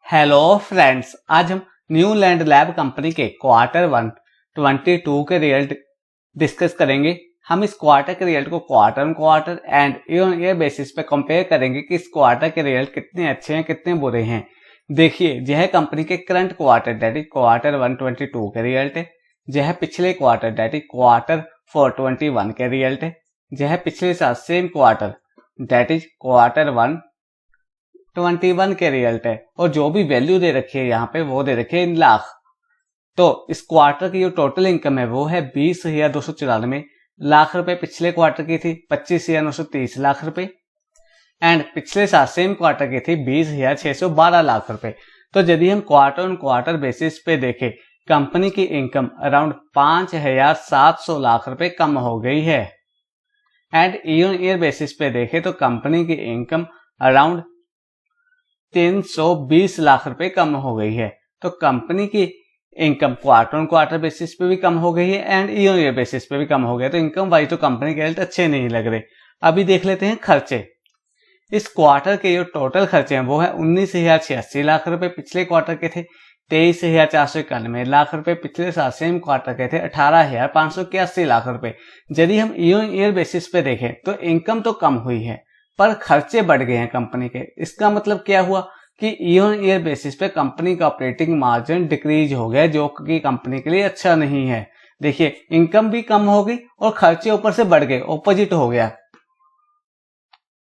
Hello friends, आज हम new land lab company के Q1 22 के रिजल्ट डिस्कस करेंगे। हम इस क्वार्टर के रिजल्ट को quarter on quarter and year on year basis पे कंपेयर करेंगे कि इस क्वार्टर के रिजल्ट कितने अच्छे हैं कितने बुरे हैं। देखिए, यह कंपनी के current quarter that is Q1 22 के रिजल्ट है। यह पिछले क्वार्टर दैट इज Q4 21 के रिजल्ट है। यह पिछले साल same quarter that is Q1 21 के रिजल्ट है। और जो भी वैल्यू दे रखी है यहाँ पे वो दे रखी है इन लाख। तो इस क्वार्टर की जो टोटल इनकम है वो है 20,294 लाख रुपए। पिछले क्वार्टर की थी 25,930 लाख रुपए एंड पिछले साल सेम क्वार्टर की थी 20,612 लाख रुपए। तो यदि हम क्वार्टर ऑन क्वार्टर बेसिस पे देखें, कंपनी की इनकम अराउंड 5,700 लाख रुपए कम हो गई है and year on year basis पे देखें तो कंपनी की इनकम अराउंड 320 लाख रुपए कम हो गई है। तो कंपनी की income quarter on quarter basis पे भी कम हो गई है एंड ईयर ईयर बेसिस पे भी कम हो गया। तो इनकम वाइज तो कंपनी के रिजल्ट अच्छे नहीं लग रहे। अभी देख लेते हैं खर्चे। इस क्वार्टर के जो टोटल खर्चे हैं वो है 19,086 लाख रुपए। पिछले क्वार्टर के थे 23,491 लाख रुपए। पिछले साल सेम क्वार्टर के थे 18,581 लाख रुपए। यदि हम ईयर ईयर बेसिस पे देखें तो इनकम तो कम हुई है पर खर्चे बढ़ गए हैं कंपनी के। इसका मतलब क्या हुआ कि ईयर ईयर बेसिस पे कंपनी का ऑपरेटिंग मार्जिन डिक्रीज हो गया, जो कि कंपनी के लिए अच्छा नहीं है। देखिए, इनकम भी कम हो गई और खर्चे ऊपर से बढ़ गए, ऑपोजिट हो गया।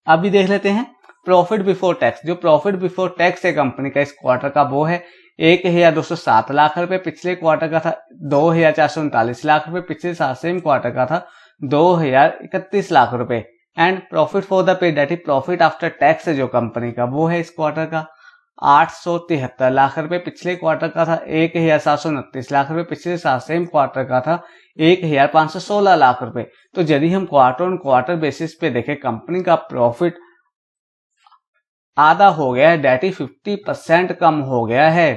अभी देख लेते हैं प्रॉफिट बिफोर टैक्स। जो प्रॉफिट बिफोर टैक्स है कंपनी का इस क्वार्टर का वो है 1,207 लाख रुपए। पिछले क्वार्टर का था 2,439 लाख रुपए। पिछले साल सेम क्वार्टर का था 2,031 लाख रुपए and profit for the paid that is profit after tax है जो कंपनी का वो है इस क्वार्टर का 873 लाख रुपए। पिछले क्वार्टर का था 1,729 लाख रुपए। पिछले साल सेम क्वार्टर का था 1,516 लाख रुपए। तो यदि हम क्वार्टर ऑन क्वार्टर बेसिस पे देखें, कंपनी का प्रॉफिट आधा हो गया है दैट इज 50% कम हो गया है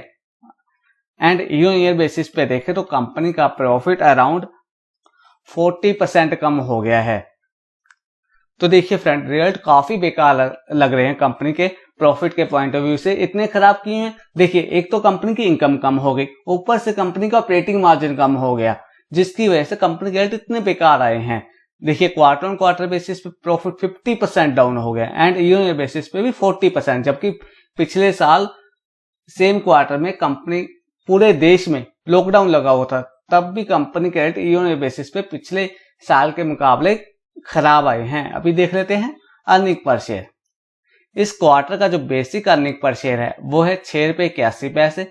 एंड ईयर ईयर बेसिस पे देखें तो कंपनी का प्रॉफिट अराउंड 40% कम हो गया है। तो देखिए फ्रेंड, रिजल्ट काफी बेकार लग रहे हैं कंपनी के प्रॉफिट के पॉइंट ऑफ व्यू से। इतने खराब क्यों हैं? देखिए, एक तो कंपनी की इनकम कम हो गई, ऊपर से कंपनी का ऑपरेटिंग मार्जिन कम हो गया, जिसकी वजह से कंपनी के रिजल्ट इतने बेकार आए हैं। देखिए, क्वार्टर ऑन क्वार्टर बेसिस पे प्रॉफिट 50% डाउन हो गया एंड ईयर बेसिस पे भी 40%, जबकि पिछले साल सेम क्वार्टर में कंपनी पूरे देश में लॉकडाउन लगा हुआ था, तब भी कंपनी के रिजल्ट ईयर बेसिस पे पिछले साल के मुकाबले खराब आए हैं। अभी देख लेते हैं अर्निंग पर शेयर। इस क्वार्टर का जो बेसिक अर्निंग पर शेयर है वो है 6 रुपए 81 पैसे।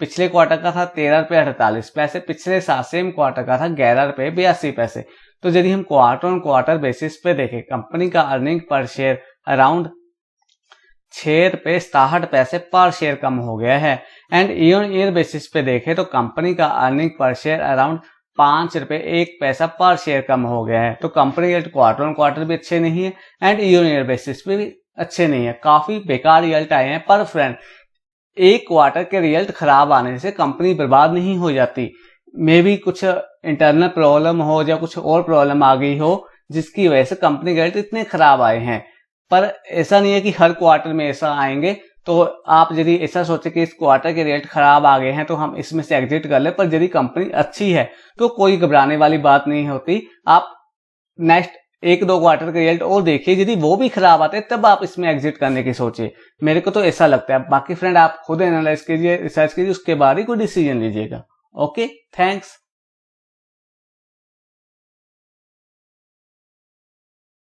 पिछले क्वार्टर का था 13 रुपए 48 पैसे। पिछले साल सेम क्वार्टर का था 11 रुपए 82 पैसे। तो यदि हम क्वार्टर ऑन क्वार्टर बेसिस पे देखें, कंपनी का अर्निंग पर शेयर अराउंड 6 रुपए 67 पैसे पर शेयर कम हो गया है एंड ईयर ईयर बेसिस पे देखें तो कंपनी का अर्निंग पर शेयर अराउंड 5 रुपए 1 पैसा पर शेयर कम हो गया है। तो कंपनी के क्वार्टर ऑन क्वार्टर भी अच्छे नहीं है एंड ईयर ईयर बेसिस पे भी अच्छे नहीं है। काफी बेकार रिजल्ट आए हैं। पर फ्रेंड, एक क्वार्टर के रिजल्ट खराब आने से कंपनी बर्बाद नहीं हो जाती। मे भी कुछ इंटरनल प्रॉब्लम हो या कुछ और प्रॉब्लम आ गई हो जिसकी वजह से कंपनी के रिजल्ट इतने खराब आए हैं। पर ऐसा नहीं है कि हर क्वार्टर में ऐसा आएंगे। तो आप यदि ऐसा सोचे कि इस क्वार्टर के रिजल्ट खराब आ गए हैं तो हम इसमें से एग्जिट कर ले, पर यदि कंपनी अच्छी है तो कोई घबराने वाली बात नहीं होती। आप नेक्स्ट 1-2 क्वार्टर के रिजल्ट और देखिए, यदि वो भी खराब आते हैं तब आप इसमें एग्जिट करने की सोचिए। मेरे को तो ऐसा लगता है। बाकी फ्रेंड, आप खुद एनालाइज कीजिए, रिसर्च कीजिए, उसके बाद ही कोई डिसीजन लीजिएगा। Okay, thanks.